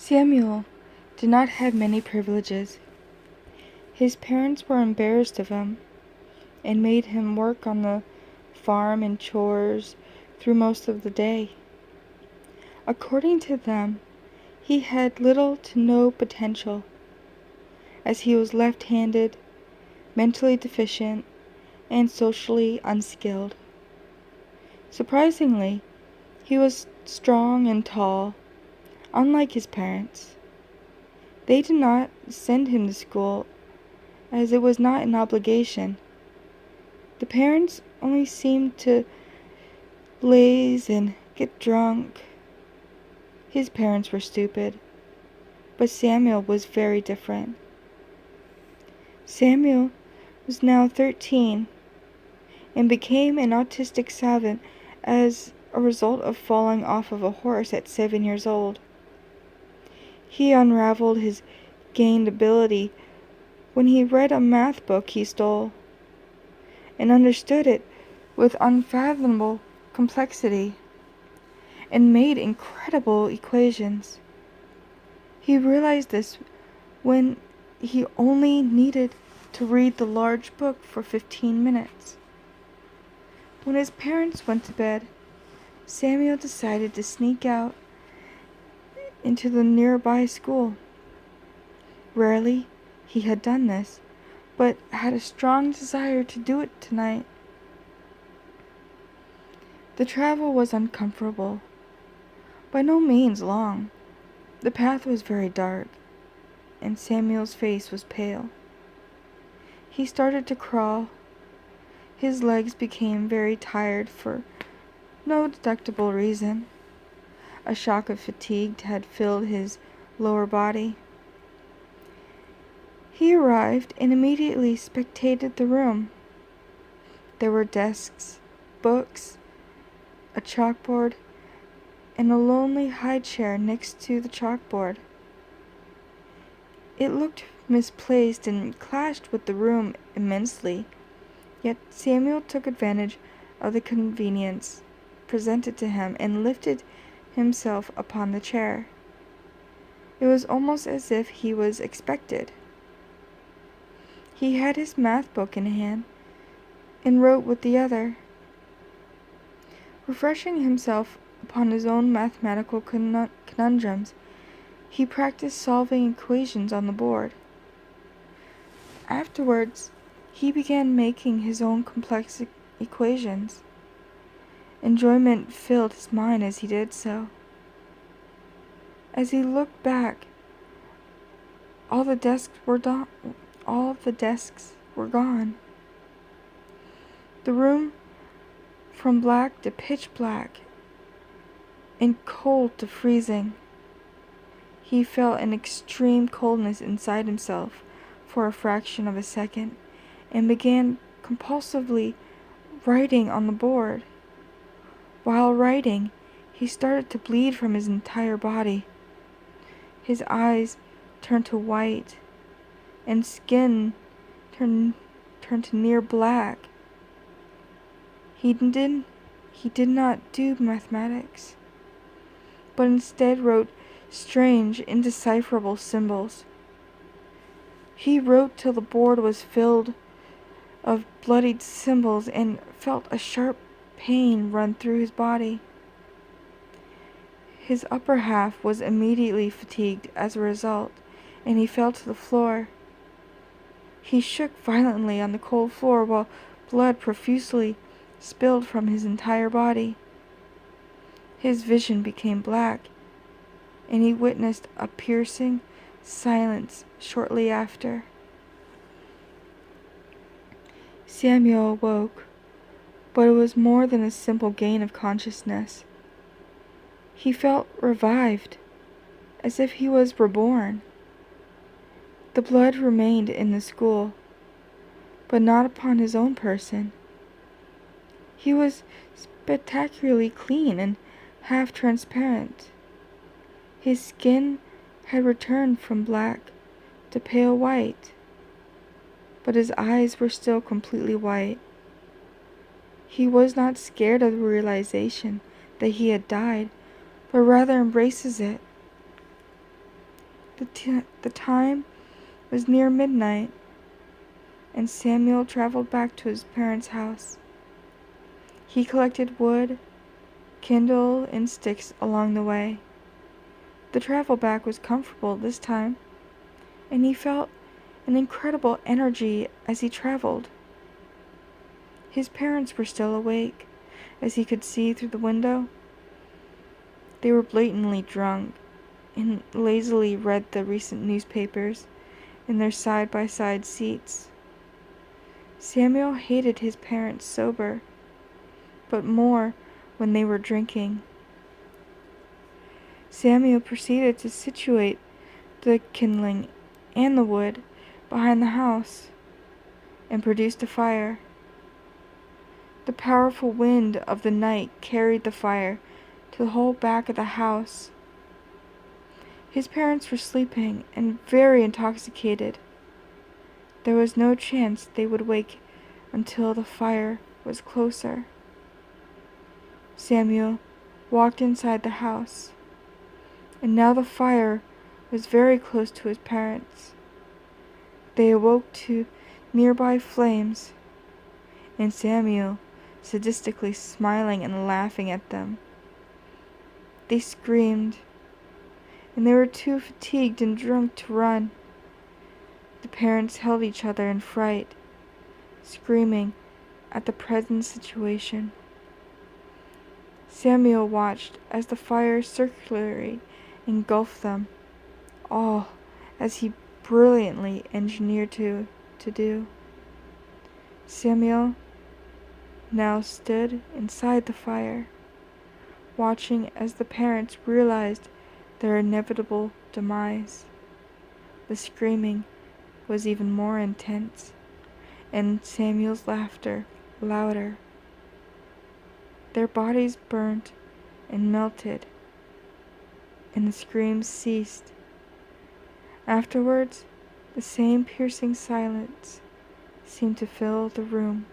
Samuel did not have many privileges. His parents were embarrassed of him and made him work on the farm and chores through most of the day. According to them, he had little to no potential, as he was left-handed, mentally deficient, and socially unskilled. Surprisingly, he was strong and tall, unlike his parents. They did not send him to school, as it was not an obligation. The parents only seemed to laze and get drunk. His parents were stupid, but Samuel was very different. Samuel was now 13 and became an autistic savant as a result of falling off of a horse at 7 years old. He unraveled his gained ability when he read a math book he stole and understood it with unfathomable complexity and made incredible equations. He realized this when he only needed to read the large book for 15 minutes. When his parents went to bed, Samuel decided to sneak out into the nearby school. Rarely he had done this, but had a strong desire to do it tonight. The travel was uncomfortable, by no means long. The path was very dark, and Samuel's face was pale. He started to crawl. His legs became very tired for no deductible reason. A shock of fatigue had filled his lower body. He arrived and immediately spectated the room. There were desks, books, a chalkboard, and a lonely high chair next to the chalkboard. It looked misplaced and clashed with the room immensely, yet Samuel took advantage of the convenience presented to him and lifted himself upon the chair. It was almost as if he was expected. He had his math book in hand and wrote with the other. Refreshing himself upon his own mathematical conundrums, he practiced solving equations on the board. Afterwards, he began making his own complex equations. Enjoyment filled his mind as he did so. As he looked back, all the desks were gone. The room, from black to pitch black and cold to freezing. He felt an extreme coldness inside himself for a fraction of a second and began compulsively writing on the board. While writing, he started to bleed from his entire body. His eyes turned to white, and skin turned to near black. He did not do mathematics, but instead wrote strange, indecipherable symbols. He wrote till the board was filled of bloodied symbols and felt a sharp pain run through his body. His upper half was immediately fatigued as a result, and he fell to the floor. He shook violently on the cold floor while blood profusely spilled from his entire body. His vision became black, and he witnessed a piercing silence shortly after. Samuel awoke, but it was more than a simple gain of consciousness. He felt revived, as if he was reborn. The blood remained in the school, but not upon his own person. He was spectacularly clean and half transparent. His skin had returned from black to pale white, but his eyes were still completely white. He was not scared of the realization that he had died, but rather embraces it. The time was near midnight, and Samuel traveled back to his parents' house. He collected wood, kindle, and sticks along the way. The travel back was comfortable this time, and he felt an incredible energy as he traveled. His parents were still awake, as he could see through the window. They were blatantly drunk and lazily read the recent newspapers in their side-by-side seats. Samuel hated his parents sober, but more when they were drinking. Samuel proceeded to situate the kindling and the wood behind the house and produced a fire. The powerful wind of the night carried the fire to the whole back of the house. His parents were sleeping and very intoxicated. There was no chance they would wake until the fire was closer. Samuel walked inside the house, and now the fire was very close to his parents. They awoke to nearby flames, and Samuel sadistically smiling and laughing at them. They screamed, and they were too fatigued and drunk to run. The parents held each other in fright, screaming at the present situation. Samuel watched as the fire circularly engulfed them, all as he brilliantly engineered to do. Samuel now stood inside the fire, watching as the parents realized their inevitable demise. The screaming was even more intense, and Samuel's laughter louder. Their bodies burnt and melted, and the screams ceased. Afterwards, the same piercing silence seemed to fill the room.